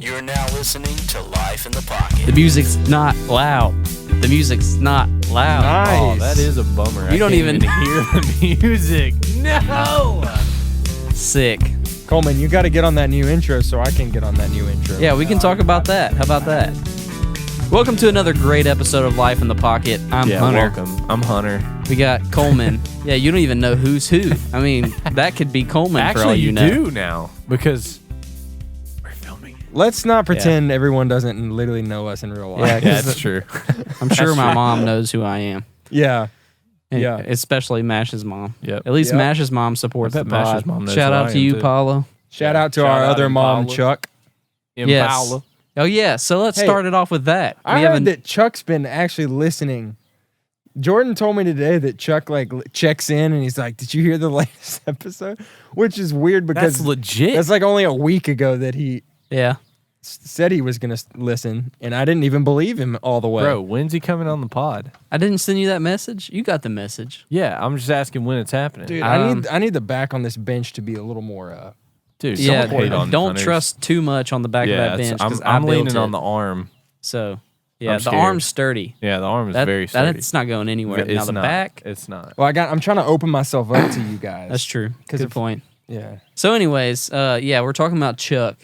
You're now listening to Life in the Pocket. The music's not loud. The music's not loud. Nice. Oh, that is a bummer. You don't even hear the music. No. Sick. Coleman, you got to get on that new intro so I can get on that new intro. Yeah, we can talk about that. How about that? Welcome to another great episode of Life in the Pocket. I'm Hunter. Welcome. I'm Hunter. We got Coleman. Yeah, you don't even know who's who. I mean, that could be Coleman Actually, for all you know. do now because we're filming it. Let's not pretend everyone doesn't literally know us in real life. Yeah, Yeah, that's true. I'm sure my mom knows who I am. Yeah. And Yeah. especially Mash's mom. Yep. At least Yep. Mash's mom supports I the bet Mash's pod. mom knows Shout who out I to am, you, too. Paulo. Shout out to Shout our out other mom, Impala. Chuck. Yes. Impala. Oh, yeah. So let's Hey, start it off with that. I heard that Chuck's been actually listening. Jordan told me today that Chuck checks in and he's like, "Did you hear the latest episode?" Which is weird because That's legit. that's like only a week ago that he Yeah. said he was going to listen, and I didn't even believe him all the way. Bro, when's he coming on the pod? I didn't send you that message. You got the message. Yeah, I'm just asking when it's happening. Dude, Um, I need the back on this bench to be a little more. Dude, Yeah, don't hate on don't Hunters. trust too much on the back Yeah, of that it's- bench. 'cause I'm I built leaning it. on the arm. So, yeah, I'm the scared. arm's sturdy. Yeah, the arm is very sturdy. That's not going anywhere. It's Now the not. back, It's not. Well, I'm trying to open myself up to you guys. that's true. 'Cause Good if- point. Yeah. So, anyways, yeah, we're talking about Chuck.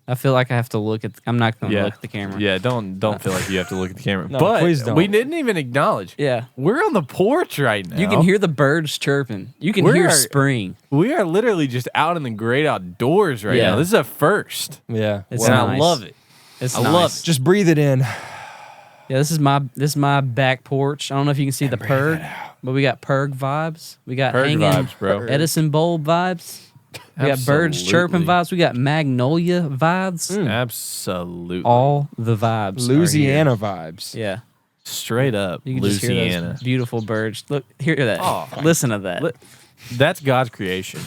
I feel like I have to look at. I'm not going to look at the camera. Yeah, don't feel like you have to look at the camera. No, but please don't. we didn't even acknowledge. Yeah. We're on the porch right now. You can hear the birds chirping. You can We hear are- spring. We are literally just out in the great outdoors right Yeah. now. This is a first. Yeah. It's and nice. I love it. It's I nice. love it. Just breathe it in. Yeah, this is my back porch. I don't know if you can see the perg, but we got perg vibes. We got Perg hanging vibes, bro. Edison Bowl vibes. We got birds chirping Absolutely. vibes. We got magnolia vibes. Absolutely. All the vibes. are Louisiana vibes. here. Yeah. Straight up. You can just hear Louisiana. those beautiful birds. Look, hear that. Oh. Listen to that. That's God's creation.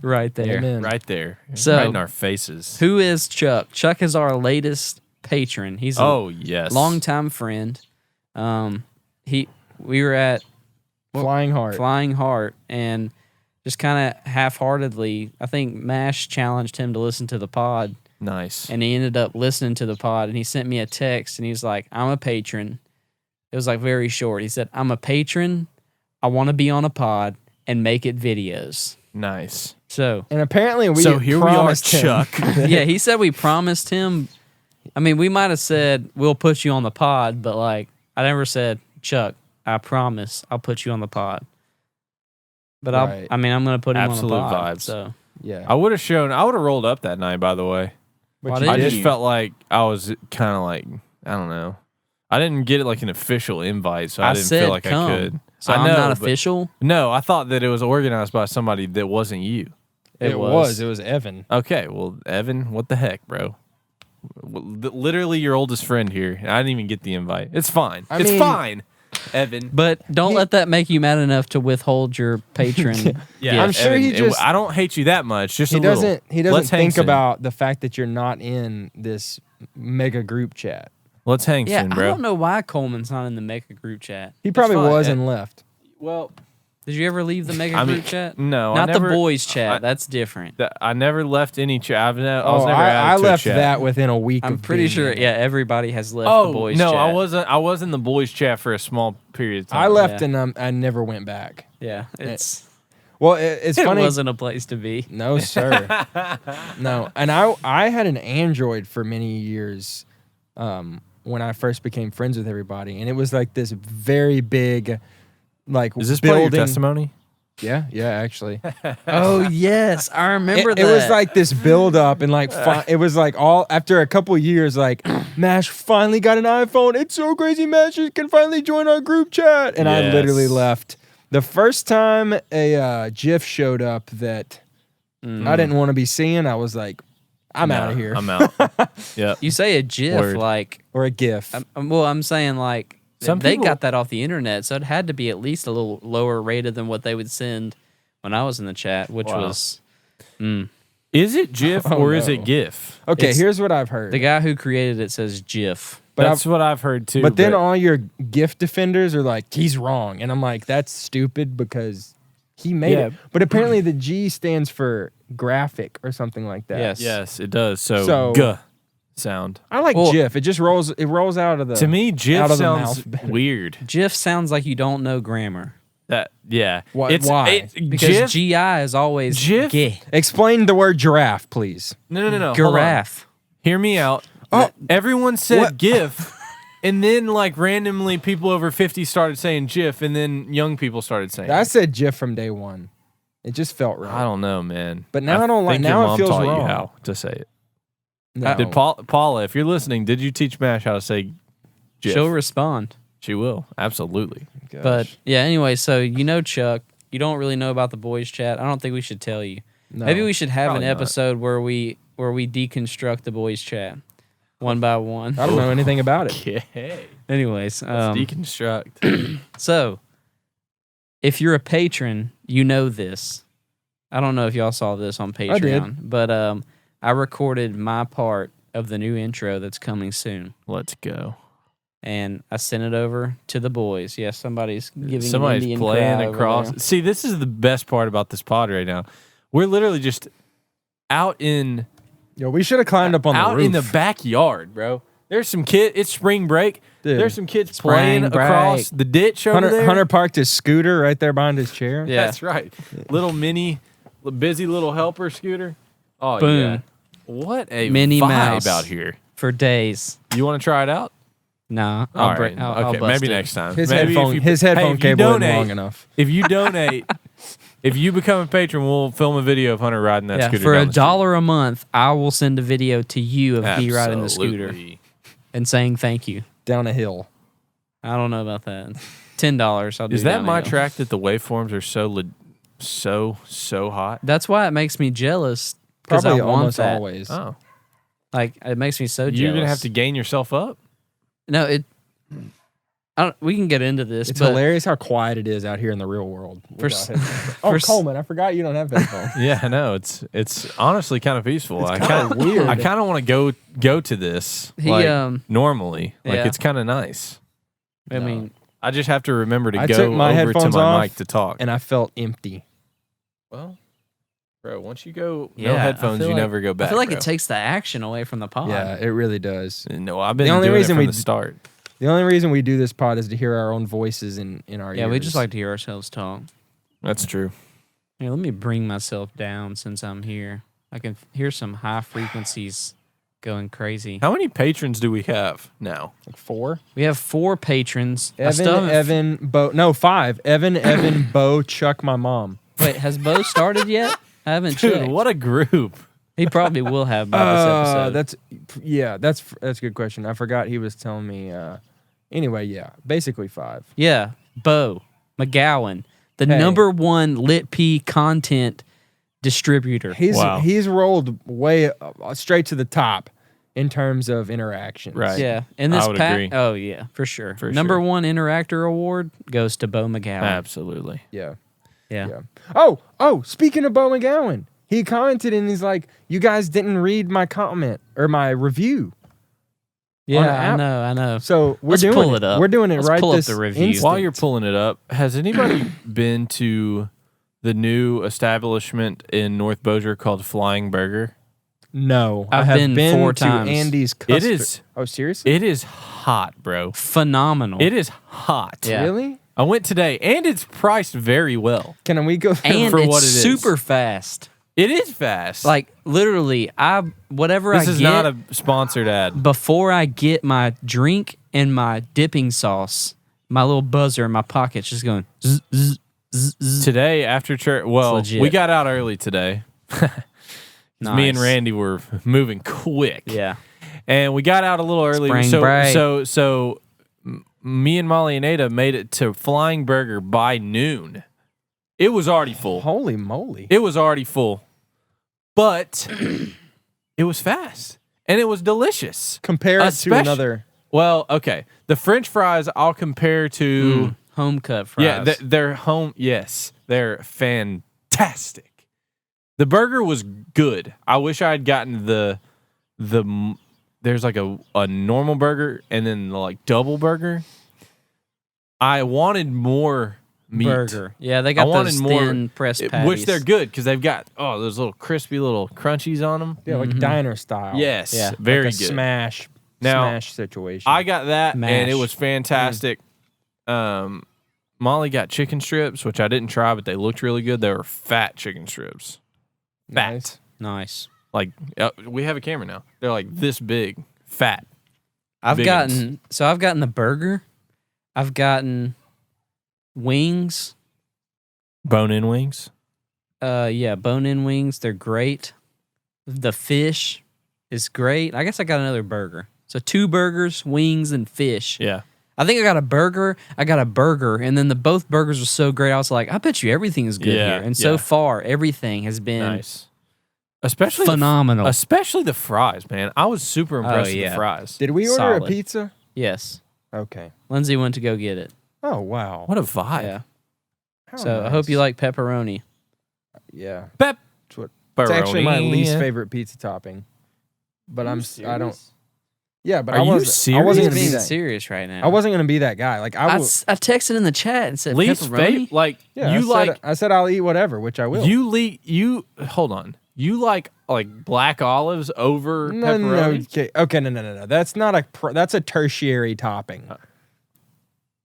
Right there. Amen. Right there. So- right in our faces. Who is Chuck? Chuck is our latest patron. He's a Oh, yes. longtime friend. We were at Flying Heart. Flying Heart, and just kind of half-heartedly, I think Mash challenged him to listen to the pod, Nice. and he ended up listening to the pod, and he sent me a text, and he's like, "I'm a patron." It was like very short. He said, "I'm a patron. I want to be on a pod and make it videos." Nice. So, And apparently So here we are, promised him Chuck. yeah, he said we promised him. I mean, we might have said, "We'll put you on the pod," but like, I never said, "Chuck, I promise I'll put you on the pod." But Right. I'm going to put him Absolute on the pod. vibes. So, Yeah. I would have rolled up that night, by the way. But Why you did I you? just felt like I was kind of like, I don't know. I didn't get like an official invite, so I didn't said feel like come. I could. So I I'm know, not but- official. No, I thought that it was organized by somebody that wasn't you. It was Evan. Okay, well, Evan, what the heck, bro? Literally your oldest friend here. I didn't even get the invite. It's fine. I It's mean- fine, Evan. But don't let that make you mad enough to withhold your patron. Yeah, I'm sure he just- I don't hate you that much. Just He a little. doesn't Let's hang think soon. about the fact that you're not in this mega group chat. Let's hang Yeah, soon, I bro. don't know why Coleman's not in the mega group chat. He probably fine. was and left. Well, Did you ever leave the mega I mean, group chat? no, I Not never- the boys chat. I- That's different. I never left any chat. I was Oh, never added I to a left chat. that within a week. I'm of pretty being sure, in. yeah, everybody has left Oh the boys no, chat. I wasn't. I was in the boys' chat for a small period of time. I left Yeah. and I never went back. Yeah, it's Well, it's it funny. wasn't a place to be. No, sir. No, and I had an Android for many years when I first became friends with everybody, and it was like this very big, like Is this part of building. your testimony? Yeah, actually. Oh yes, I remember It was like this build up, and like it was like all after a couple years, like Mash finally got an iPhone. It's so crazy, Mash can finally join our group chat, and I literally Yes. left. The first time a GIF showed up that I didn't want to be seeing, I was like, I'm out of here. I'm out. Yep. you say a GIF Word. like. Or a GIF. I'm saying like Some they people- got that off the internet, so it had to be at least a little lower rated than what they would send when I was in the chat, which Wow. was Is it GIF Oh, or is no. it GIF? Okay, it's- here's what I've heard. the guy who created it says GIF. But That's what I've heard too. But then all your GIF defenders are like, he's wrong. And I'm like, that's stupid because he made Yeah. it. But apparently the G stands for graphic or something like that. Yes. yes, it does. So, So- G. sound. I like Well- GIF. It just rolls. It rolls out of the. To me, GIF out of the sounds mouth better. weird. GIF sounds like you don't know grammar Yeah. Why? because GIF? GI is always GIF? GIF. Explain the word giraffe, please. No. Hold on. Giraffe. Hear me out. Oh. Everyone said What? GIF, and then like randomly people over 50 started saying GIF, and then young people started saying. I said GIF from day one. It just felt right. I don't know, man. But now I don't like- think now your it mom feels taught you wrong. how to say it. No. Did Paula, if you're listening, did you teach Mash how to say GIF? She'll respond. She will, absolutely. Gosh. But yeah, anyway, so Chuck, you don't really know about the boys chat. I don't think we should tell you. No. Maybe we should have Probably an not. episode where we deconstruct the boys chat one by one. I don't know anything about it. Okay. Anyways, Let's deconstruct. so if you're a patron, you know this. I don't know if y'all saw this on Patreon, did. but I recorded my part of the new intro that's coming soon, Let's go. and I sent it over to the boys. Yes, somebody's giving Somebody's an Indian playing cry over across. there. See, this is the best part about this pod right now. We're literally just out in Yo, we should have climbed up on the out roof. in the backyard, bro. There's some kid. It's spring break. Dude. There's some kids Spring playing break. across the ditch over there. Hunter parked his scooter right there behind his chair. Yeah. That's right. Little mini, busy little helper scooter. Oh Boom. yeah. What a Minnie vibe Mouse. out here. For days. You want to try it out? Nah, All I'll right. I'll Okay. bust Maybe it. next time. His Maybe headphone, if you, his headphone if you cable isn't donate- long enough. If you donate, if you become a patron, we'll film a video of Hunter riding that Yeah, scooter. for down the street. $1 a month, I will send a video to you of me riding the scooter Absolutely. and saying thank you. Down a hill. I don't know about that. $10. I'll do Is that down my a hill. track that the waveforms are so hot? That's why it makes me jealous because I Probably want almost that. always. Oh, Like it makes me so jealous. you're gonna have to gain yourself up. No, it. We can get into this, It's but hilarious how quiet it is out here in the real world. For without s- headphones. Oh, for s- Coleman, I forgot you don't have headphones. Yeah, no, it's honestly kind of peaceful. I kind of weird. I kind of want to go to this He, like normally. Like yeah. it's kind of nice. I No. mean, I just have to remember to I go took my over to headphones my off mic to talk. and I felt empty. Well, bro, once you go Yeah, no I headphones, feel you like- never go back. I feel like bro. it takes the action away from the pod. Yeah, it really does. No, I've been The only doing reason it from we the d- start. The only reason we do this pod is to hear our own voices in our Yeah, ears. we just like to hear ourselves talk. That's true. Here, let me bring myself down since I'm here. I can hear some high frequencies going crazy. How many patrons do we have now? like 4. We have 4 patrons. I still haven't- Evan, Bo. No, 5. Evan, Bo, Chuck, my mom. Wait, has Bo started yet? I haven't Dude, checked. what a group. He probably will have by this episode. That's a good question. I forgot he was telling me. Anyway, yeah, basically 5. Yeah, Bo McGowan, the Hey. number 1 LITP content distributor. Wow. He's rolled way straight to the top in terms of interactions. Right. Yeah, in this I would pack. agree. Oh yeah, for sure. For Number sure. 1 interactor award goes to Bo McGowan. Absolutely. Yeah. Yeah. Yeah. Oh, speaking of Bo McGowan, he commented and he's like, "You guys didn't read my comment or my review." on the Yeah, app. I know. So we're Let's doing pull it up. We're doing it Let's right pull up this the review. instant. While you're pulling it up, has anybody been to the new establishment in North Bossier called Flying Burger? No, I I've have been 4 to times. Andy's It custard. is Oh, seriously? it is hot, bro. Phenomenal. It is hot. Yeah. Really? I went today and it's priced very well. Can we go? and for it's what it is. super fast. It is fast. Like literally, whatever this I is get not a sponsored ad. before I get my drink and my dipping sauce, my little buzzer in my pocket's just going. Zzz, zzz, zzz, zzz. Today after church, well, legit. we got out early today. Me and Nice. Randy were moving quick. Yeah. And we got out a little early. Spring so break. so me and Molly and Ada made it to Flying Burger by noon. It was already full. Holy moly! It was already full. But it was fast. And it was delicious. Compare it to Especially- another. Well, okay. The French fries I'll compare to Home cut fries. yeah, they're home. Yes, they're fantastic. The burger was good. I wish I had gotten the there's like a normal burger and then the like double burger. I wanted more meat. burger. Yeah, they got wanted those more- thin pressed patties. Which they're good because they've got those little crispy little crunchies on them. Yeah, like diner style. Yes, Yeah. very like a good. smash Now, situation. I got that and it Mash. was fantastic. Molly got chicken strips, which I didn't try, but they looked really good. They were fat chicken strips. Fat. Nice. Nice. Like we have a camera now. They're like this big, fat. I've Big gotten the burger. I've gotten wings. Bone-in wings. Yeah, bone-in wings. They're great. The fish is great. I guess I got another burger. So 2 burgers, wings, and fish. Yeah. I think I got a burger, and then both burgers were so great. I was like, I bet you everything is good Yeah, here. And yeah. so far, everything has been Nice. Especially phenomenal. especially the fries, man. I was super impressed with yeah. the fries. Did we order Solid. a pizza? Yes. Okay. Lindsay went to go get it. Oh wow. What a vibe. Yeah. How So I nice. hope you like pepperoni. Yeah. Pep. It's what- It's actually my least favorite pizza topping. But I don't. Yeah, but Are I you wasn't. I serious? wasn't He's gonna be being that. serious right now. I wasn't gonna be that guy. Like I I will. texted in the chat and said Least pepperoni. favorite, like Yeah, you I said I'll eat whatever, which I will. you hold on. You like black olives over no, pepperoni? okay, no. That's not that's a tertiary topping.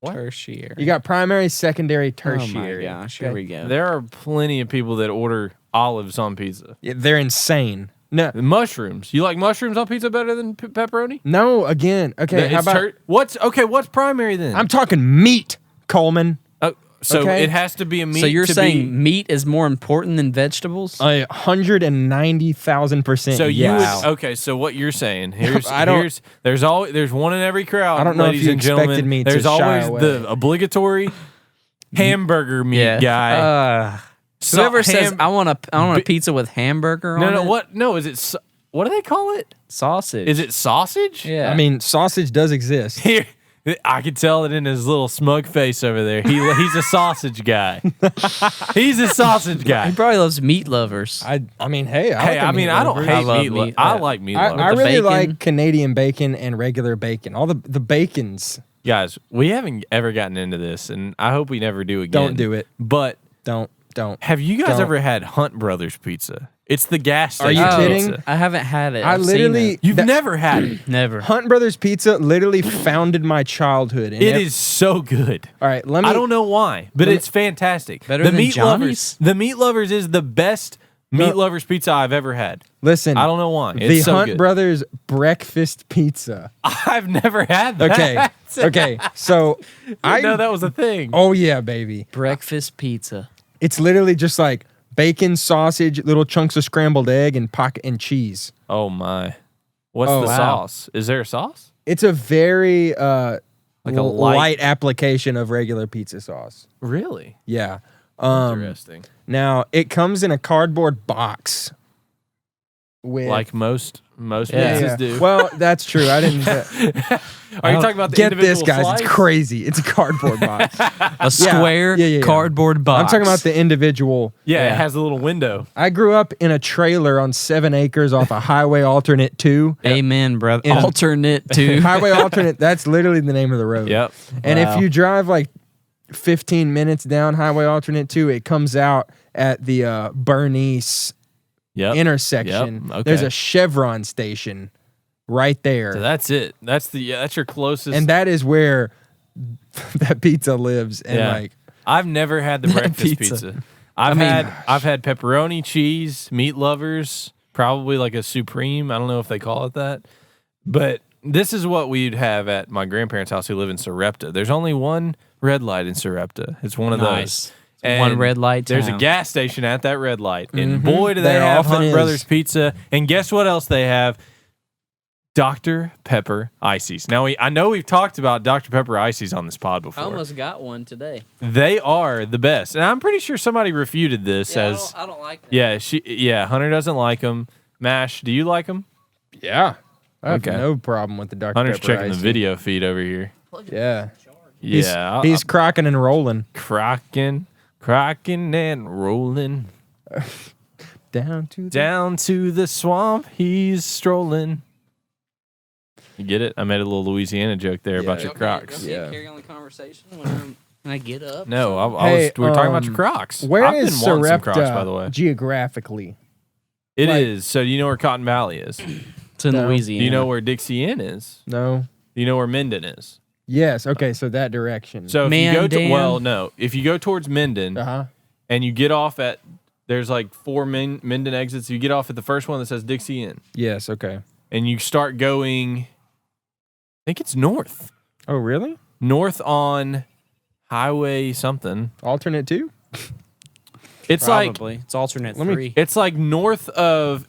What? Tertiary. You got primary, secondary, Oh my tertiary. gosh, here we go. There are plenty of people that order olives on pizza. Yeah, they're insane. No, Mushrooms. You like mushrooms on pizza better than pepperoni? no. Again, okay. How It's about? what's primary then? I'm talking meat, Coleman. So okay. it has to be a meat. So you're to saying meat is more important than vegetables? 190,000%. So you yes. would, okay? So what you're saying? Here's I don't- there's one in every crowd. I don't know if ladies you and expected gentlemen. me to There's shy always away. the obligatory hamburger meat yeah. guy. Whoever says I want a pizza with hamburger no on no it. what no is it what do they call it? Sausage. Is it sausage? Yeah. I mean, sausage does exist. Here, I could tell it in his little smug face over there. He's a sausage guy. He's a sausage he guy. probably loves meat lovers. I mean, hey. Hey, I mean, I don't I hate love meat. meat. I like meat. I the really bacon. like Canadian bacon and regular bacon. All the bacons. Guys, we haven't ever gotten into this, and I hope we never do again. Don't do it. But Don't. have you guys Don't. ever had Hunt Brothers pizza? It's the gas Are station. you Oh, kidding? pizza. I haven't had it. I I've seen literally. it. You've that- never had it. Never. Hunt Brothers Pizza literally founded my childhood. And It is so good. All right, let me. I don't know why, but it's fantastic. Better the than Meat Johnny's? Lovers. The Meat Lovers is the best No. Meat Lovers pizza I've ever had. Listen. I don't know why. It's The so Hunt good. Brothers breakfast pizza. I've never had that. Okay. Okay. So I know that was a thing. Oh yeah, baby. Breakfast pizza. It's literally just like bacon, sausage, little chunks of scrambled egg, and cheese. Oh my. What's Oh, the wow. sauce? Is there a sauce? It's a very Like a light light- application of regular pizza sauce. Really? Yeah. Interesting. Now it comes in a cardboard box. With Like most Yeah. pizzas do. Well, that's true. I didn't. Are you talking about the Get this, individual guys? slice? It's crazy. It's a cardboard box. A square yeah. cardboard box. I'm talking about the individual. Yeah, it Yeah. has a little window. I grew up in a trailer on 7 acres off a Highway Alternate 2. Amen, brother. In a- Alternate to Highway Alternate, that's literally the name of the road. Yep. And Wow. if you drive like 15 minutes down Highway Alternate 2, it comes out at the Bernice Yep. intersection. Yep, okay. There's a Chevron station right there. So that's it. That's your closest. And that is where that pizza lives. And Yeah. like, I've never had the breakfast Pizza. pizza. I've had pepperoni, cheese, Meat Lovers, probably like a supreme. I don't know if they call it that, but this is what we'd have at my grandparents' house who live in Sarepta. There's only one red light in Sarepta. It's one of Nice. those. One red light There's a town. gas station at that red light, and boy, do they There have often Hunt is. Brothers Pizza. And guess what else they have? Dr. Pepper Ices. Now I know we've talked about Dr. Pepper Ices on this pod I before. almost got one today. They are the best, and I'm pretty sure somebody refuted this as I don't like that. Hunter doesn't like them. Mash, do you like them? yeah. I have Okay. no problem with the Dr. Hunter's Pepper checking the icing. video feed over here. Yeah. Yeah, He's crocking and rolling. cracking and rolling Down to the down to the swamp. He's strolling. You get it? I made a little Louisiana joke there about your Crocs. Yeah. Carry on the conversation. Whenever Can I get up? No, Hey, we were talking about your Crocs. Where I've is been wanting some Crocs, by Sarepta the way. geographically? It is. So, do you know where Cotton Valley is? Do It's in No. Louisiana. you know where Dixie Inn is? No. Do you know where Minden is? Yes. Okay. So that direction. So, if you go to, Mandan. no, if you go towards Minden Uh-huh. and you get off at, there's like 4 Minden exits. You get off at the first one that says Dixie Inn, Yes. Okay. and you start going, I think it's north. Oh, really? North on Highway something. Alternate 2? It's like Probably. It's alternate Let me- 3. it's like north of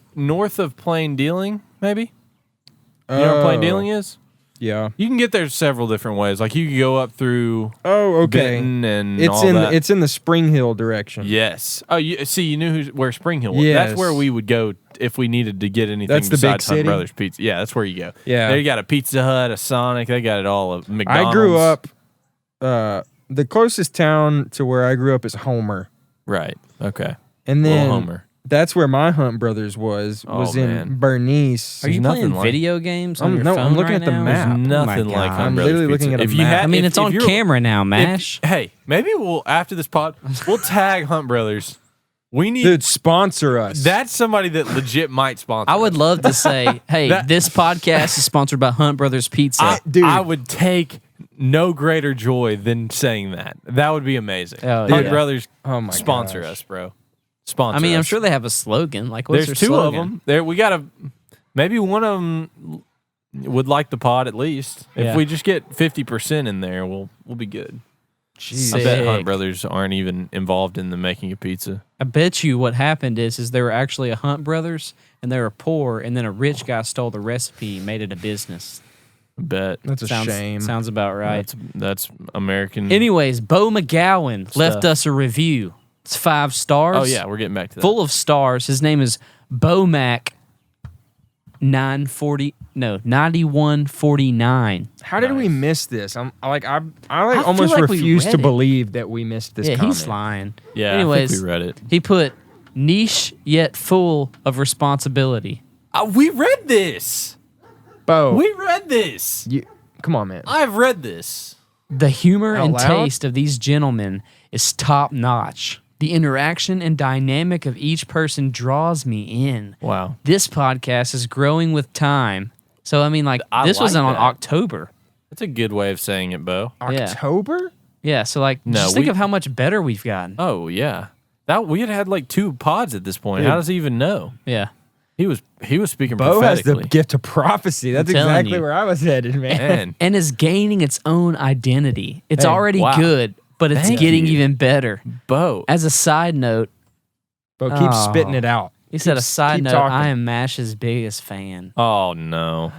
Plain Dealing, maybe. You know where Plain Dealing is? Yeah. You can get there several different ways. Like you can go up through Oh, okay. Benton and It's all in that. it's in the Spring Hill direction. Yes. Oh, you knew where Spring Hill was. Yes. That's where we would go if we needed to get anything That's the big besides Hunt city? Brothers Pizza. Yeah, that's where you go. Yeah. They got a Pizza Hut, a Sonic. They got it all. A McDonald's. I grew up. The closest town to where I grew up is Homer, Right. Okay. and Little then Homer. that's where my Hunt Brothers was Oh, in man. Bernice. Are you nothing playing like- video games on your no, phone I'm looking right at the now? map. There's nothing my like God. Hunt I'm Brothers literally Pizza. looking at a If you map. had- I mean, if- it's if on you're- camera now, Mash. Hey, maybe we'll after this pod, we'll tag Hunt Brothers. We need Dude, sponsor us. that's somebody that legit might sponsor. I would us. love to say, hey, That- this podcast is sponsored by Hunt Brothers Pizza. Dude. I would take no greater joy than saying that. That would be amazing. Oh, Hunt yeah. Brothers, Oh my sponsor gosh. us, bro. Sponsor. I mean, I'm us. sure they have a slogan. Like, what's There's their 2 of slogan? them. There, we gotta. Maybe one of them would like the pod at least. Yeah. If we just get 50% in there, we'll be good. Jeez. I bet Hunt Sick. Brothers aren't even involved in the making of pizza. I bet you what happened is they were actually a Hunt Brothers, and they were poor, and then a rich guy stole the recipe and made it a business. I bet. That's a shame. Sounds about right. That's American. Anyways, Bo McGowan left Stuff. us a review. It's 5 stars. Oh yeah, we're getting back to that. Full of stars. His name is Bomac 9149. How did we Nice. miss this? I feel almost like we refuse read to it. believe that we missed this Yeah, comment. he's lying. Yeah, Anyways, I think we read it. he put niche yet full of responsibility. We read this. Bo, We read this. come on, man. I've read this. The humor Out and loud? taste of these gentlemen is top notch. The interaction and dynamic of each person draws me in. Wow. This podcast is growing with time. So, I mean, like, I this was like on that. October. That's a good way of saying it, Bo. Yeah. October? Yeah, so, like, No, just think we- of how much better we've gotten. Oh yeah. That we had like 2 pods at this point. Dude. How does he even know? Yeah. He was speaking Bo has prophetically. the gift of prophecy. That's telling exactly you. where I was headed, man. Man. And is gaining its own identity. It's Hey, already wow. good, but it's Thank getting you. even better. Bo. As a side note, But keep Oh. spitting it out. he said, a Keep- side keep note, talking. I am MASH's biggest fan. Oh no.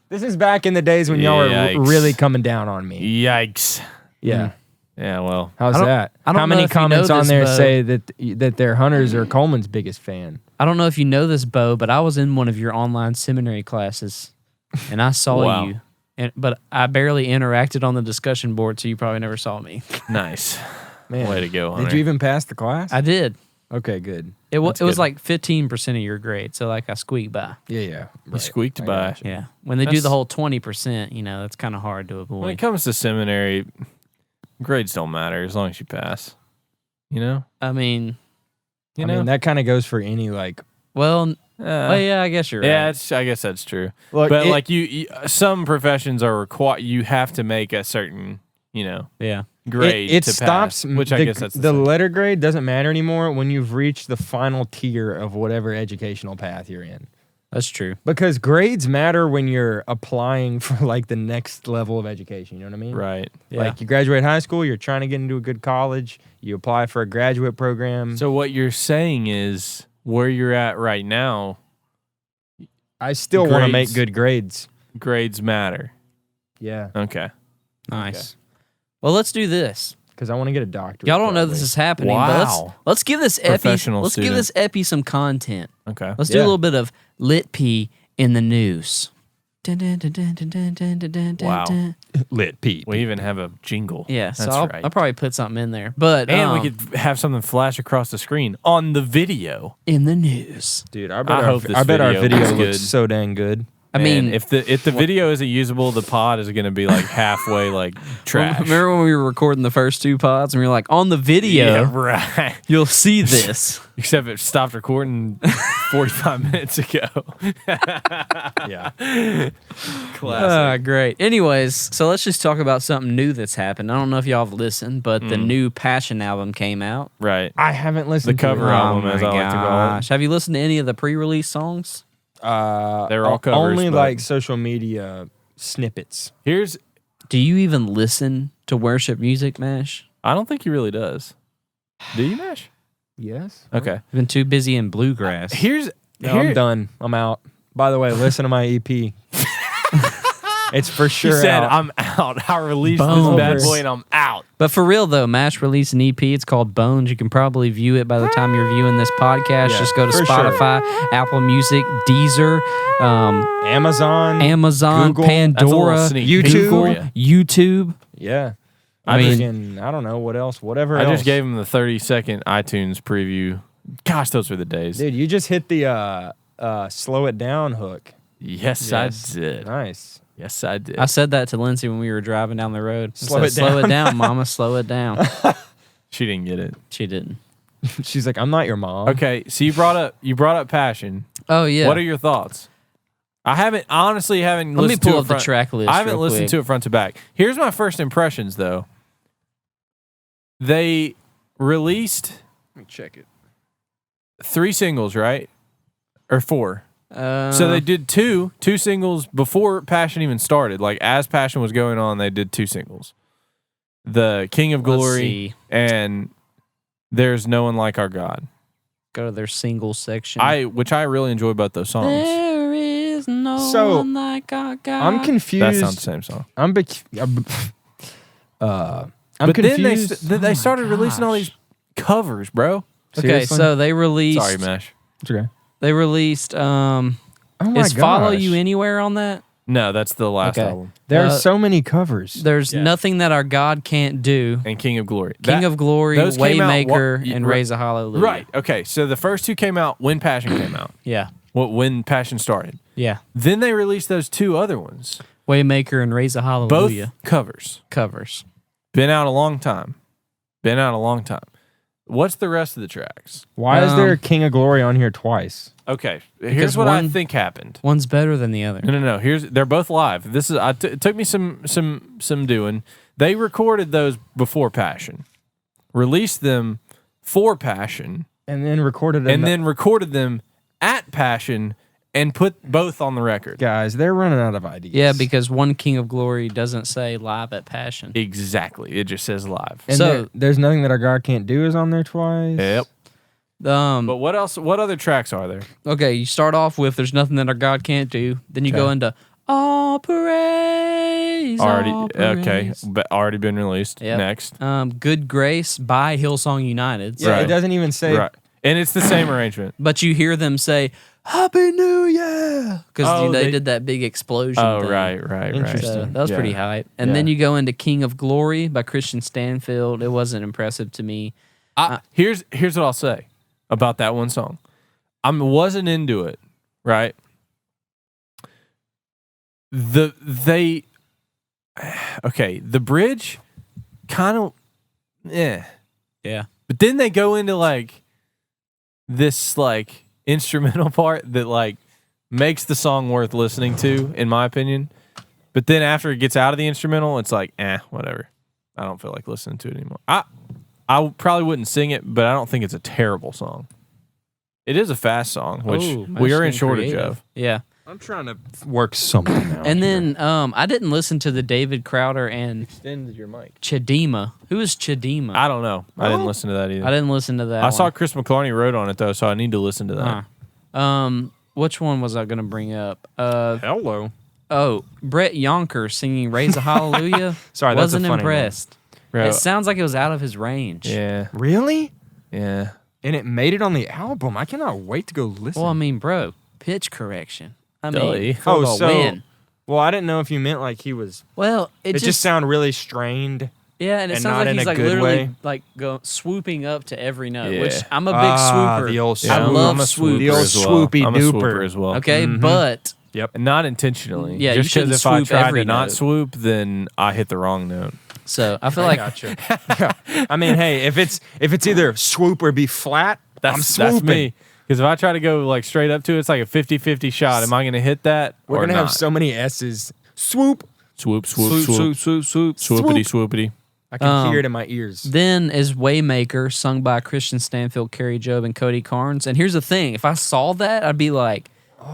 This is back in the days when y'all were Yikes. really coming down on me. Yikes. Yeah. Yeah, well. How's I don't- that? I don't How know many if you know comments on this, there Bo. say that their Hunters are Coleman's biggest fan? I don't know if you know this, Bo, but I was in one of your online seminary classes, and I saw Wow. you. But I barely interacted on the discussion board, so you probably never saw me. Nice. Man, Way to go, Did Hunter. you even pass the class? I did. Okay, good. It was That's it was good. like 15% of your grade, so like I squeaked by. Yeah. You squeaked I by. gotcha. Yeah, when they do That's- the whole 20%, that's kind of hard to When it avoid. comes to seminary, grades don't matter as long as you pass. You know? I mean, You I know? mean, that kind of goes for any well, yeah, I guess you're right. yeah, I guess that's true. Look, But it- like some professions are required. You have to make a certain, yeah. grade it to stops. pass, which I guess that's the same. letter grade doesn't matter anymore when you've reached the final tier of whatever educational path you're in. That's true. Because grades matter when you're applying for like the next level of education. You know what I mean? Right. Yeah. Like you graduate high school, you're trying to get into a good college. You apply for a graduate program. So what you're saying is where you're at right now, I still want to make grades- good grades. grades matter. Yeah, Okay. Nice. Well, let's do this. because I want to get a doctorate. Y'all don't know probably. this is happening, Wow. but let's give this epi. Professional Let's give student. this epi some content. Okay. Let's do a Yeah. little bit of LITP in the news. Wow. Lit Pete. We even have a jingle. Yeah, so That's I'll right. probably put something in there. But And we could have something flash across the screen on the video. in the news. Dude, I I bet, hope this our video video was looks good. so dang good. I mean, if the video isn't usable, the pod is going to be like halfway like trash. remember when we were recording the first 2 pods and we were like, on the video, Yeah, right. you'll see this. Except it stopped recording 45 minutes ago. Yeah. Classic. Great. Anyways, so let's just talk about something new that's happened. I don't know if y'all have listened, but the new Passion album came out. Right. I haven't listened The cover to it. album, as I like to call it. Have you listened to any of the pre-release songs? They're all covers, Only but- like social media snippets. Here's Do you even listen to worship music, Mash? I don't think he really does. Do you, Mash? Yes. Okay. I've been too busy in bluegrass. Here's No, I'm done. I'm out. By the way, listen to my EP. It's for She sure said, out. I'm out. I released Bones. this bad boy and I'm out. But for real though, Mash released an EP. It's called Bones. You can probably view it by the time you're viewing this podcast. Yeah, Just go to for Spotify, Apple Music, Deezer, Amazon. Amazon, Google. That's a little Pandora, sneak YouTube. peek for Google, you. YouTube. Yeah. I mean- I don't know what else. Whatever I else. just gave him the 30-second iTunes preview. Gosh, those were the days. Dude, you just hit the slow it down hook. Yes, Yes. I did. Nice. Yes, I did. I said that to Lindsay when we were driving down the road. I Slow said, it slow it down." down, Mama. Slow it down. She didn't get it. She didn't. She's like, I'm not your mom. Okay, so you brought up Passion. Oh yeah. What are your thoughts? I honestly haven't Let me listened to pull it up the front- track list. I haven't real listened quick. to it front to back. Here's my first impressions though. They released Let me check it. 3 singles, right? Or 4. Uh, So they did two singles before Passion even started. Like as Passion was going on, they did 2 singles. The King of let's Glory see. and There's No One Like Our God. Go to their single section. Which I really enjoy both those songs. There is no So, one like our God. I'm confused. That sounds the same song. I'm But confused. then they started releasing all these covers, bro. Okay, Seriously? so they released. Sorry, Mesh. It's okay. They released. Oh my Is Follow gosh. You Anywhere on that? No, that's the last Okay. album. There are Uh, so many covers. There's Yeah. Nothing That Our God Can't Do. And King of Glory. King of Glory, those came out Waymaker, what- and right- Raise a Hallelujah. Right. Okay. So the first 2 came out when Passion came out. Yeah. When Passion started. Yeah. Then they released those 2 other ones. Waymaker and Raise a Both Hallelujah. covers. Covers. Been out a long time. What's the rest of the tracks? Why is there King of Glory on here twice? Okay. Because Here's what I one- think happened. One's better than the other. No. They're both live. This is. It took me some doing. They recorded those before Passion, released them for Passion, And then recorded and then recorded them at Passion and put both on the record. guys, they're running out of ideas. Yeah, because one King of Glory doesn't say live at Passion. Exactly. It just says live. And so- there's nothing that our God can't do is on there twice. Yep. Um, But what else? What other tracks are there? okay, you start off with There's Nothing That Our God Can't Do. Then you go Okay. into All Praise. Already. All Okay. Praise. But already been released. Yep. Next. Good Grace by Hillsong United. Yeah, Right. it doesn't even say. Right. And it's the same arrangement. But you hear them say Happy New Year because Oh, they they- did that big explosion. Oh, thing. right. Interesting. So that was Yeah. pretty hype. And then Yeah. you go into King of Glory by Christian Stanfield. It wasn't impressive to me. Here's what I'll say about that one song. I wasn't into it, right? The bridge kind of Yeah. but then they go into like this like instrumental part that like makes the song worth listening to, in my opinion. But then after it gets out of the instrumental, it's like, whatever. I don't feel like listening to it anymore. I probably wouldn't sing it, but I don't think it's a terrible song. It is a fast song, which Ooh, we are in that's shortage creative. of. Yeah. I'm trying to work something out. And here. then I didn't listen to the David Crowder and Extend your mic. Chidema. Who is Chidema? I don't know. I didn't listen to that either. I didn't listen to that. I saw one. Chris McClarney wrote on it though, so I need to listen to that. Which one was I going to bring up? hello. Brett Yonkers singing "Raise a Hallelujah." Sorry, that's a wasn't funny impressed. Bro, It sounds like it was out of his range. yeah, Really? yeah. And it made it on the album. I cannot wait to go listen. Well, I mean, bro, pitch correction. I Dully. mean, for Oh, the so- win. well, I didn't know if you meant like he was. Well, It just sounded really strained. yeah, and it and sounds not like in he's a like good literally way. like swooping up to every note. Yeah. Which I'm a big swooper. The old I swoop. love I'm a swoops. The old swooper as well. swoopy I'm a duper. swooper as well. Okay, Mhm. but Yep. And not intentionally. Yeah, you just because shouldn't if I swoop try every to not note. swoop, then I hit the wrong note. So I feel like Gotcha. I mean, hey, if it's either swoop or be flat, I'm swooping. That's me. Because if I try to go like straight up to it, it's like a 50-50 shot. Am I going to hit that? We're or gonna not? have so many S's. Swoop. swoop, swoop, swoop, swoop, swoop, swoop. swoopity, swoopity. I can hear it in my ears. Then is Waymaker, sung by Christian Stanfield, Carrie Job, and Cody Carnes. And here's the thing: if I saw that, I'd be like,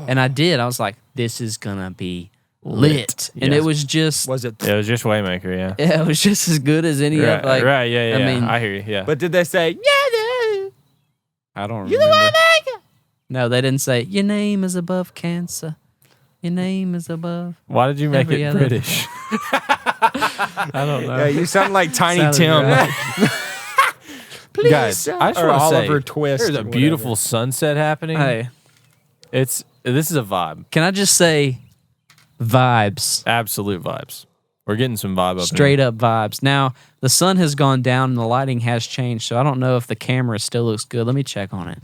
and I did. I was like, this is gonna be lit. And Yes. it was just, Was it? It was just Waymaker, yeah. yeah, it was just as good as any Right, of like. right, yeah, yeah. I mean, I hear you, yeah. But did they say, yeah, I don't remember. No, they didn't say your name is above cancer. Your name is above. Why did you make every it other- British? I don't know. yeah, you sound like Tiny Sounded Tim. right. Please, Guys, I just or want to say, Oliver Twist. there's or a whatever. beautiful sunset happening. Hey, This is a vibe. can I just say, vibes. Absolute vibes. We're getting some vibe up Straight up vibes. Now, the sun has gone down and the lighting has changed, so I don't know if the camera still looks good. Let me check on it.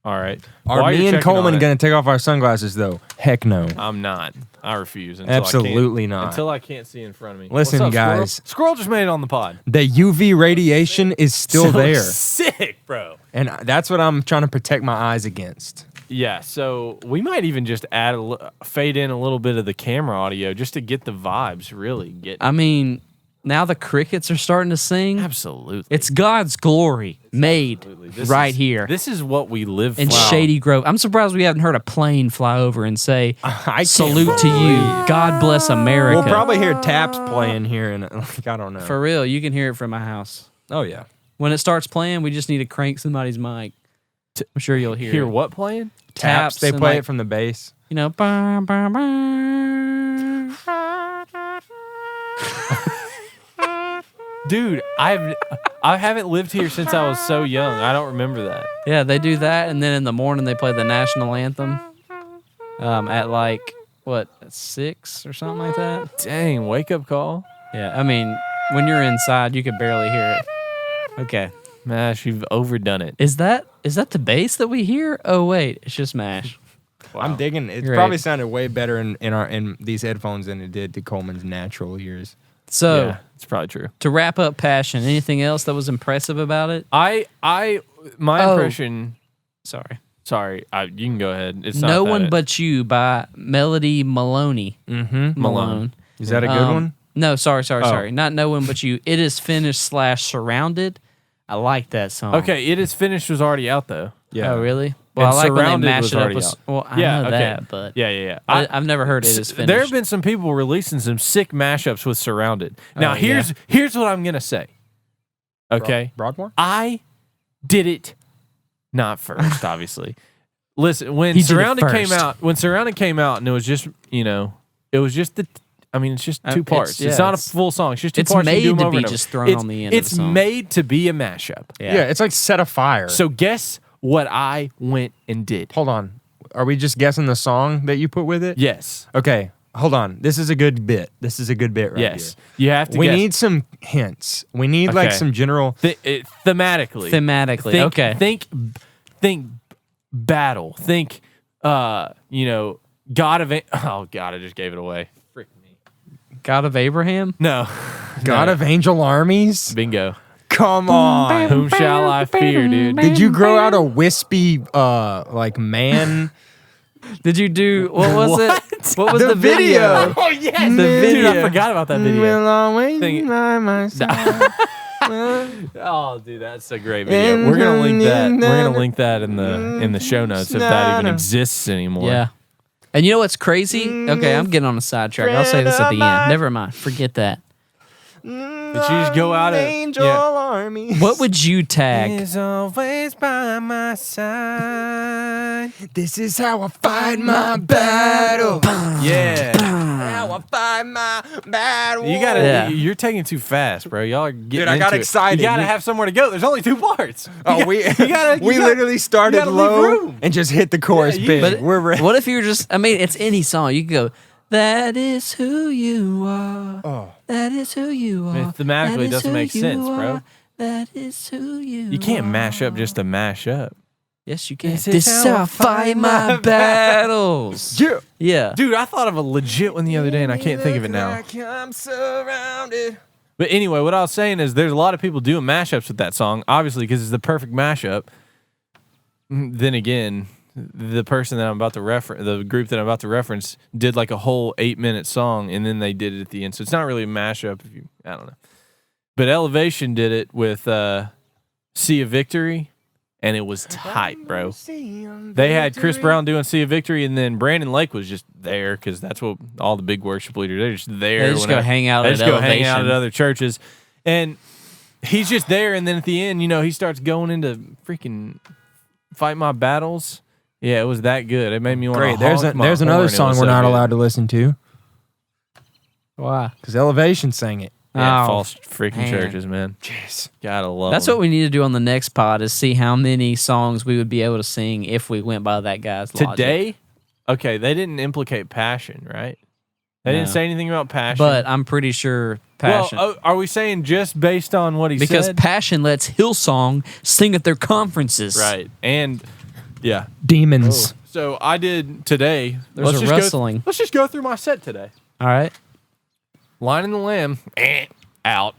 All right. Are While me you're and checking on Coleman it, going to take off our sunglasses, though? Heck no. I'm not. I refuse. Until Absolutely I can't, not. Until I can't see in front of me. Listen, What's up, Squirrel? guys. Squirrel just made it on the pod. The UV radiation is still So there. Sick, bro. And that's what I'm trying to protect my eyes against. Yeah, so we might even just add fade in a little bit of the camera audio just to get the vibes really get. I mean, now the crickets are starting to sing. Absolutely. It's God's glory made This right is- here This is what we live in for. Shady Grove. I'm surprised we haven't heard a plane fly over and say, I can't salute to you. God bless America. We'll probably hear taps playing here, and like, I don't know. For real, you can hear it from my house. Oh yeah, When it starts playing, we just need to crank somebody's mic. I'm sure you'll hear Hear it. what playing? taps. They and, play like, it from the bass. You know, bah, bah, bah. Dude, I haven't lived here since I was so young. I don't remember that. Yeah, they do that, and then in the morning they play the national anthem at like what 6 or something like that. Dang, wake up call. Yeah, I mean, when you're inside, you could barely hear it. Okay, Mash, you've overdone it. is that the bass that we hear? Oh wait, it's just Mash. I'm digging. It Great. probably sounded way better in these headphones than it did to Coleman's natural ears. So Yeah, it's probably true. to wrap up, Passion. Anything else that was impressive about it? My Oh. impression. Sorry. Sorry, you can go ahead. It's not No that One it- But You by Melody Maloney. Mm-hmm. Malone. Is that a good one? No, sorry. Not No One But You. It Is Finished / Surrounded. I like that song. Okay, It Is Finished was already out though. Yeah. Oh, really? And Well, I like when Surrounded they mash was it up already with. out. Well, I Yeah, know okay. that, but Yeah. I've never heard It Is Finished. There have been some people releasing some sick mashups with Surrounded. Now Oh, here's what I'm gonna say. Okay, Broadmoor? I did it not first, obviously. Listen, when He did it Surrounded came first. out, and it was just it's just two It's- parts. yeah, it's not a it's- full song. It's just two it's parts. You made do them to over be and over. just thrown It's- on the end of It's the song. made to be a mashup. Yeah, it's like Set Afire. So guess what I went and did? Hold on. Are we just guessing the song that you put with it? Yes. Okay. Hold on. This is a good bit. This is a good bit right Yes. here. You have to We guess. need some hints. We need like Okay. some general. Thematically. Thematically, Think, okay. Think battle. Think God of oh God, I just gave it away. Frick me. God of Abraham? No. God No. of Angel Armies? Bingo. Come on. Whom shall I fear, dude? Did you grow out a wispy like man? Did you do what was What? it? What was the video? Oh yes, The dude! video. I forgot about that video. Will always Thing- be by my side. Oh, dude, that's a great video. We're gonna link that. We're gonna link that in the show notes if that even exists anymore. Yeah. And you know what's crazy? Okay, I'm getting on a sidetrack. I'll say this at the end. Never mind. Forget that. Did you just go out of Angel Armies. What would you tag? Is always by my side. This is how I fight my battle. Yeah. How I fight my battle. You gotta. Yeah. You're taking too fast, bro. Y'all are getting. Dude, I got into it. excited. You gotta You- have somewhere to go. There's only 2 parts. Oh, we literally started gotta leave low room. and just hit the chorus Yeah, big. But We're ready. what if you're just, I mean, it's any song. You can go, that is who you are. Oh. That is who you are. It thematically That is doesn't who make you sense, bro. are. That is who you You can't are. mash up just to mash up. Yes, you can. This This is how I fight my battles. Yeah. Yeah. Dude, I thought of a legit one the other day, and I can't think of it now. I'm surrounded. But anyway, what I was saying is there's a lot of people doing mashups with that song, obviously, because it's the perfect mashup. Then again, the person that I'm about to reference, the group that I'm about to reference, did like a whole 8-minute song, and then they did it at the end. So it's not really a mashup. I don't know. But Elevation did it with Sea of Victory, and it was tight, bro. They had Chris Brown doing Sea of Victory, and then Brandon Lake was just there because that's what all the big worship leaders, they're just there. They just go hang out They at just go Elevation. hang out at other churches. And he's just there, and then at the end, he starts going into freaking Fight My Battles. Yeah, it was that good. It made me want to Great. There's another song we're not allowed to listen to Why? because Elevation sang it. Yeah, Oh, false freaking man. churches, man. Jeez. Gotta love That's them. what we need to do on the next pod is see how many songs we would be able to sing if we went by that guy's logic. Today, okay, they didn't implicate passion, right? They didn't No. say anything about passion. But I'm pretty sure Passion. Well, are we saying just based on what he because said? Passion lets Hillsong sing at their conferences. Right. And, yeah. Demons. So I did today. There's a just wrestling. Let's just go through my set today. All right. Lion and the Lamb, out.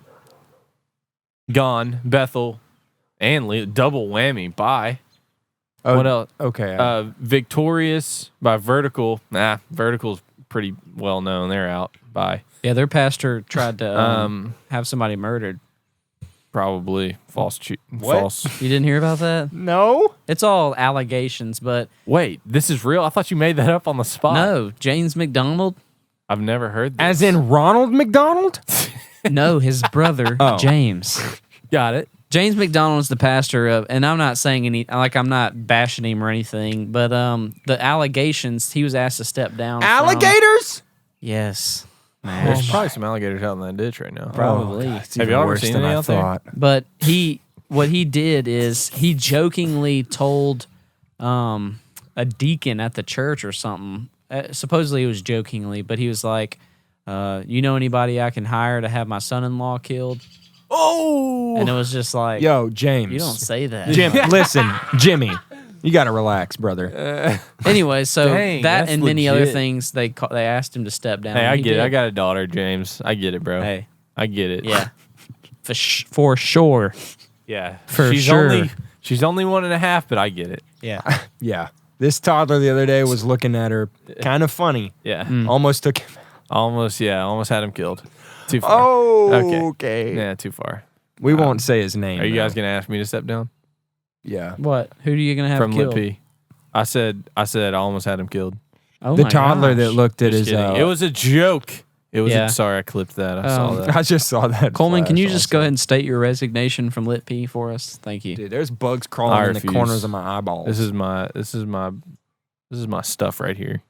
Gone. Bethel, and double whammy. Bye. Oh, What else? Okay. Victorious by Vertical. Vertical's pretty well known. They're out. Bye. Yeah, their pastor tried to have somebody murdered. Probably false. What? False. You didn't hear about that? no. It's all allegations, but Wait, this is real? I thought you made that up on the spot. no, James McDonald. I've never heard this. As in Ronald McDonald? No, his brother Oh. James. Got it. James McDonald's the pastor of, and I'm not saying I'm not bashing him or anything, but the allegations he was asked to step down. from- Alligators? Yes, There's probably some alligators out in that ditch right now. Probably. Oh, God, it's Have even y'all ever worse seen than any I out there? thought. but what he did is he jokingly told a deacon at the church or something. Supposedly it was jokingly, but he was like, "You know anybody I can hire to have my son-in-law killed?" Oh! And it was just like, Yo, James. you don't say that. Jim, listen, Jimmy, you got to relax, brother. Anyway, so Dang, that that's and many other legit. things they asked him to step down. Hey, I He get it. did. I got a daughter, James. I get it, bro. Hey, I get it. yeah, for sure. Yeah. For she's sure. She's only 1.5, but I get it. Yeah, Yeah. This toddler the other day was looking at her kind of funny. Yeah. Almost took him. Almost had him killed. Too far. Oh, okay. Yeah, too far. We won't say his name. Are you though. guys going to ask me to step down? Yeah. what? Who are you gonna have From killed? LITP. I said I almost had him killed. Oh The my toddler that gosh. looked at Just his. kidding. It was a joke. It was Yeah. sorry, I clipped that. I saw that. I just saw that. Coleman, can flash you just also. go ahead and state your resignation from LitP for us? Thank you. Dude, there's bugs I crawling in the refuse. corners of my eyeballs. This is my stuff right here.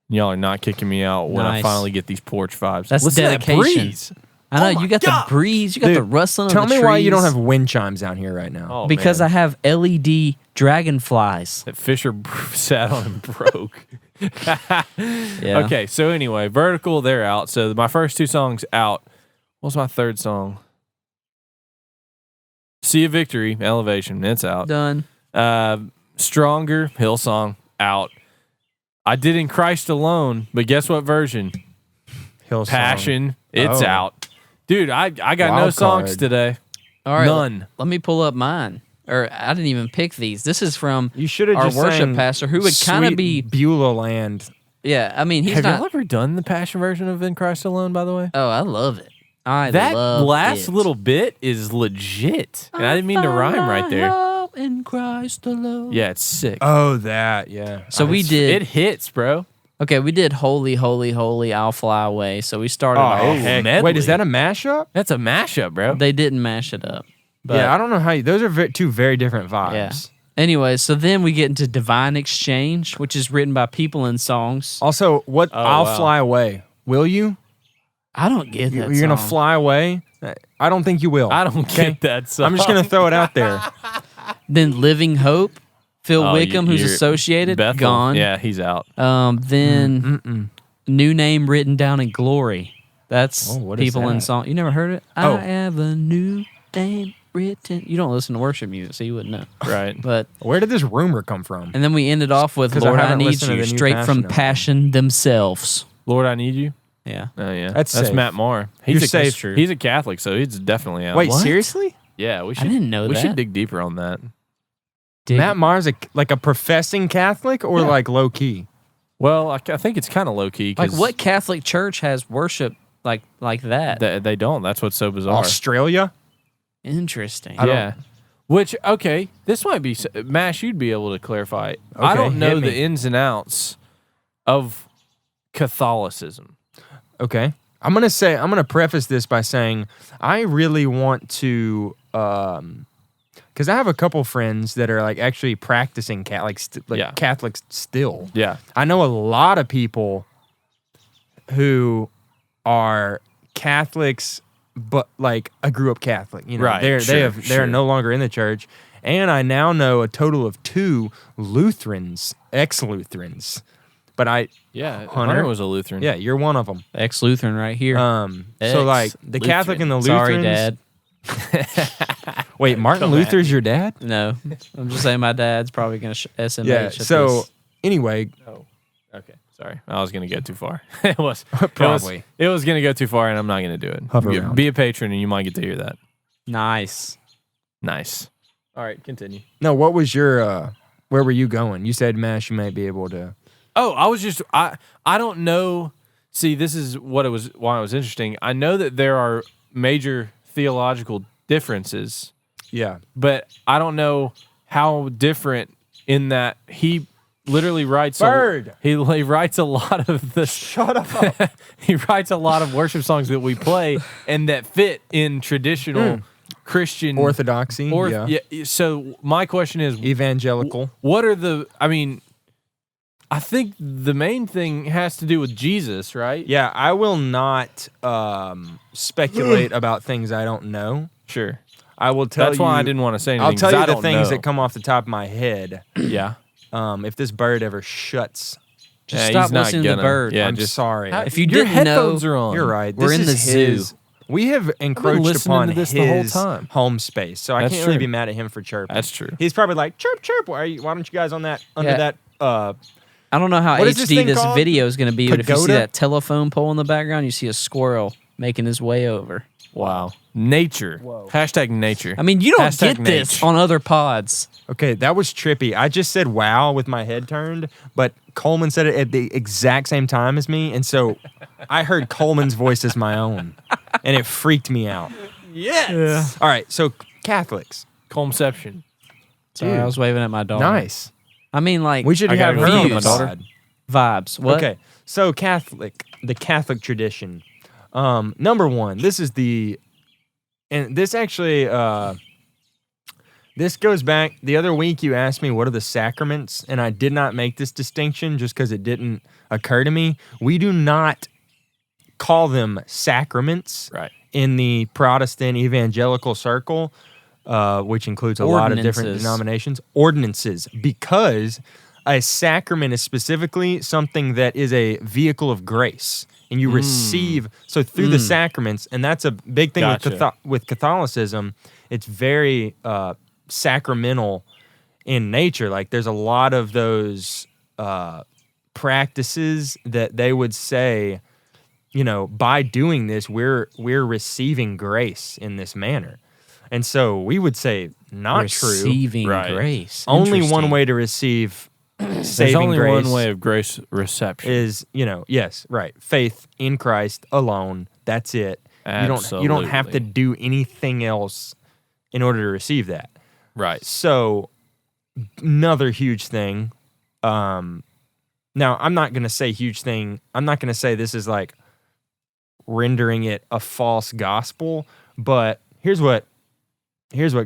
Y'all are not kicking me out when I Nice. finally get these porch vibes. That's Listen to that dedication. breeze. I know Oh my you got God. the breeze, you got Dude, the rustling of Tell the me why you don't trees. have wind chimes out here right now. Oh, Because man. I have LED dragonflies. that Fisher sat on and broke. Yeah. Okay, so anyway, Vertical, they're out. So my first two songs out. What's my third song? Sea of Victory, Elevation, it's out. Done. Stronger, Hillsong, out. I did In Christ Alone, but guess what version? Hillsong. Passion, it's Oh. out. Dude, I got no Wild songs card. today. All right. None. Let me pull up mine. Or I didn't even pick these. This is from You should have our just worship sang pastor, who would kind of Sweet be. Beulah Land. Yeah, I mean, he's Have not. y'all ever done the Passion version of In Christ Alone, by the way? Oh, I love it. That love last it. little bit is legit. And I didn't mean to rhyme right there. Help in Christ alone. Yeah, it's sick. Oh, that, yeah. So we It did. hits, bro. Okay, we did Holy, Holy, Holy, I'll Fly Away. So we started off. heck. medley. Wait, is that a mashup? That's a mashup, bro. They didn't mash it up. But Yeah, I don't know how you. Those are two very different vibes. Yeah. Anyway, so then we get into Divine Exchange, which is written by people in songs. Also, what? I'll wow. fly away. Will you? I don't get that. You're gonna song. fly away? I don't think you will. I don't Okay? get that song. I'm just gonna throw it out there. Then Living Hope, Phil Oh, Wickham, who's you're- associated, Bethel. gone. Yeah, he's out. Then New Name Written Down in Glory. That's Oh, what is people in that? song. You never heard it? Oh. I have a new name written. You don't listen to worship music, so you wouldn't know. Right. But Where did this rumor come from? and then we ended off with 'Cause I Lord, I haven't Need listened to You, the new straight Passion from album. Passion themselves. Lord, I Need You. Yeah. Oh yeah, That's safe. Matt Maher. You're He's safe. true. He's a Catholic, so he's definitely out. Wait, What? seriously? Yeah, we should. didn't know we that. should dig deeper on that. Matt Maher's like a professing Catholic or Yeah. like low key? Well, I think it's kind of low key. Like what Catholic church has worship like that? They don't. That's what's so bizarre. Australia? Interesting. Yeah. Which, okay, this might be, Mash, you'd be able to clarify. I Okay, don't know hit me. the ins and outs of Catholicism. Okay. I'm gonna preface this by saying I really want to because I have a couple friends that are like actually practicing Yeah. Catholics still. Yeah. I know a lot of people who are Catholics, but like a grew up Catholic. You know, Right, they're sure. no longer in the church. And I now know a total of 2 Lutherans, ex-Lutherans. But Yeah. Hunter was a Lutheran. yeah, you're one of them. Ex-Lutheran right here. So like the Catholic and the Lutherans. Sorry, Dad. Wait, Martin Come at Luther's your dad? No, I'm just saying my dad's probably gonna SMH. Yeah. at So this. anyway, Oh, okay. Sorry. I was going to go too far. It was. Probably. It was going to go too far, and I'm not going to do it. Hover around. Be a patron, and you might get to hear that. Nice. Nice. All right, continue. no. What was your? Where were you going? You said, Mash, you might be able to. Oh, I was just I don't know. See, this is what it was why it was interesting. I know that there are major theological differences, Yeah. but I don't know how different in that he literally writes Bird. he writes a lot of the Shut up. he writes a lot of worship songs that we play and that fit in traditional Christian Orthodoxy. Yeah. So my question is, Evangelical. what are the? I mean, I think the main thing has to do with Jesus, right? Yeah. I will not speculate about things I don't know. Sure. I will tell you. That's why I didn't want to say anything. I'll tell 'cause you I the don't things know. that come off the top of my head. Yeah. If this bird ever shuts, Just Yeah, stop he's not listening to the gonna- bird. Yeah, I'm just sorry. If you your didn't know, headphones are on. You're right. We're This in the is zoo. his- We have encroached listening upon to this his the whole time. home space, so I That's can't really true. be mad at him for chirping. That's true. He's probably like, chirp, chirp. Why don't you guys on that under Yeah. that? I don't know how What is this HD thing this called? video is going to be, but if you see Pagoda? that telephone pole in the background, you see a squirrel making his way over. Wow. Nature. Hashtag nature. I mean, you don't Hashtag get this nature. on other pods. Okay, that was trippy. I just said wow with my head turned, but Coleman said it at the exact same time as me, and so I heard Coleman's voice as my own, and it freaked me out. Yes. All right, so Catholics, Conception. Sorry, I was waving at my dog. nice. I mean, like, We should I have gotta her go on feed the my daughter. side. vibes. What? Okay, so the Catholic tradition. Number one, this is and this actually, this goes back. The other week you asked me what are the sacraments, and I did not make this distinction just because it didn't occur to me. We do not call them sacraments Right. in the Protestant evangelical circle, which includes a lot of different Ordinances. denominations. Ordinances, because a sacrament is specifically something that is a vehicle of grace, and you receive through the sacraments, and that's a big thing Gotcha. with Catholicism. It's very sacramental in nature. Like there's a lot of those practices that they would say, you know, by doing this, we're receiving grace in this manner. And so we would say not true. Receiving Right. grace. Only one Interesting. way to receive There's saving only grace one way of grace reception. is, you know, yes, right. Faith in Christ alone. That's it. You don't have to Absolutely. do anything else in order to receive that. Right. So another huge thing. Now I'm not gonna say huge thing. I'm not gonna say this is like rendering it a false gospel, but here's what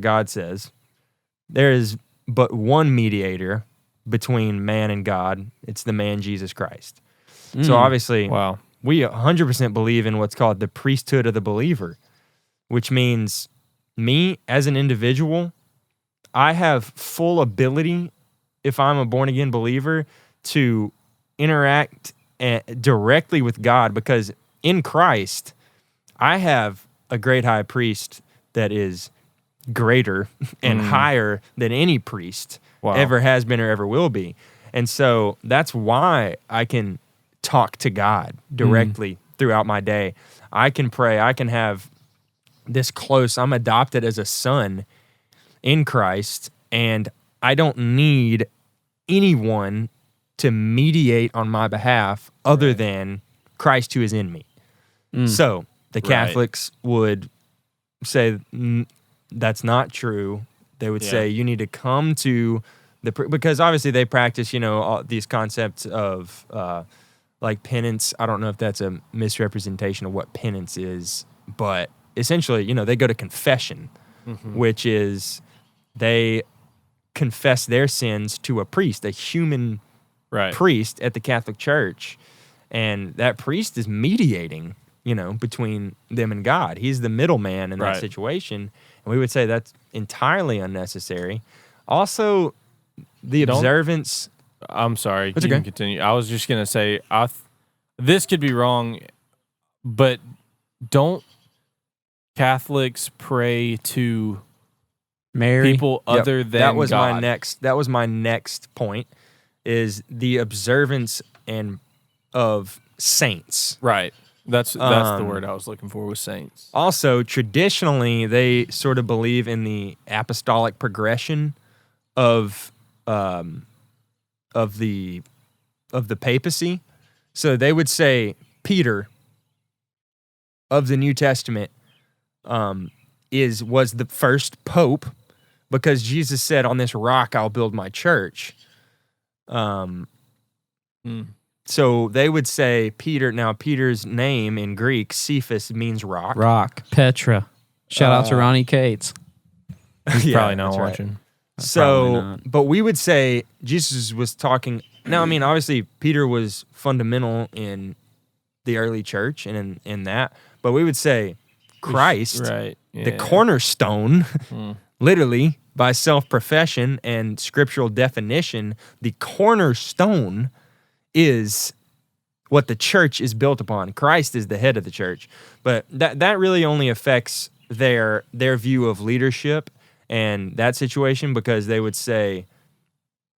God says. There is but one mediator between man and God. It's the man Jesus Christ. So obviously, Wow. we 100% believe in what's called the priesthood of the believer, which means me as an individual, I have full ability, if I'm a born again believer, to interact directly with God, because in Christ, I have a great high priest that is greater and higher than any priest Wow. ever has been or ever will be. And so that's why I can talk to God directly throughout my day. I can pray. I can have this close. I'm adopted as a son in Christ, and I don't need anyone to mediate on my behalf other than Christ who is in me. So the Catholics would say that's not true. They would say you need to come to because obviously they practice, all these concepts of like penance. I don't know if that's a misrepresentation of what penance is, but essentially, they go to confession, which is they confess their sins to a priest, a human priest at the Catholic Church. And that priest is mediating, between them and God. He's the middleman in that situation. And we would say that's entirely unnecessary. Also, the observance. I'm sorry. That's You okay. can continue. I was just going to say, this could be wrong, but don't Catholics pray to Mary. people other than that was God? That was my next point, is the observance of saints. Right. That's the word I was looking for, was saints. Also, traditionally, they sort of believe in the apostolic progression of the papacy. So they would say Peter of the New Testament was the first pope, because Jesus said, "On this rock I'll build my church." So they would say Peter. Now, Peter's name in Greek, Cephas, means rock. Rock. Petra. Shout out to Ronnie Cates. He's Yeah, probably not that's right. watching. Probably So, not. but we would say Jesus was talking. Now, I mean, obviously, Peter was fundamental in the early church and in that. But we would say Christ, Right. the yeah. cornerstone, literally by self-profession and scriptural definition, the cornerstone is what the church is built upon. Christ is the head of the church. But that really only affects their view of leadership and that situation, because they would say,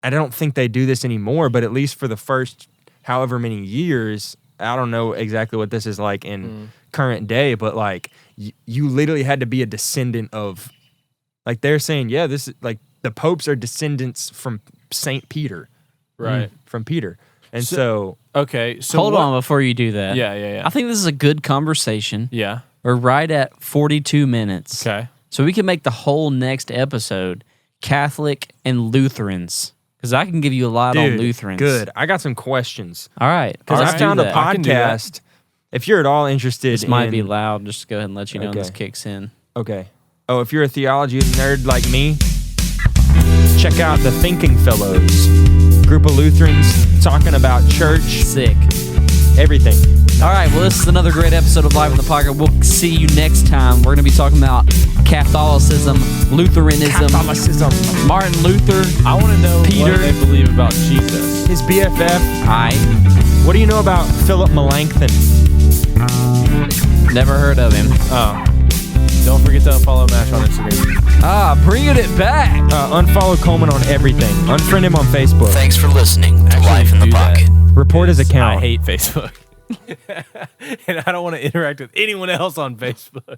I don't think they do this anymore, but at least for the first however many years, I don't know exactly what this is like in current day, but like you literally had to be a descendant of, like they're saying, this is like the popes are descendants from Saint Peter, Right. from Peter. And so Okay. So Hold what- on before you do that. Yeah. I think this is a good conversation. Yeah. We're right at 42 minutes. Okay. So we can make the whole next episode Catholic and Lutherans, because I can give you a lot on Lutherans. good. I got some questions. All right. Because Let's I do found a that. I can do that. podcast. If you're at all interested This might in, be loud. Just go ahead and let you know when this Okay. kicks in. Okay. Oh, if you're a theology nerd like me, check out the Thinking Fellows, group of Lutherans talking about church, Sick. everything. All right. Well, this is another great episode of Live in the Pocket. We'll see you next time. We're going to be talking about Catholicism, Lutheranism, Catholicism. Martin Luther. I want to know Peter. what they believe about Jesus. His BFF. I What do you know about Philip Melanchthon? never heard of him. Oh. Don't forget to follow Mash on Instagram. Bringing it back. Unfollow Coleman on everything. Unfriend him on Facebook. Thanks for listening to Actually, Life in the do that. Pocket. Report his account. I hate Facebook. And I don't want to interact with anyone else on Facebook.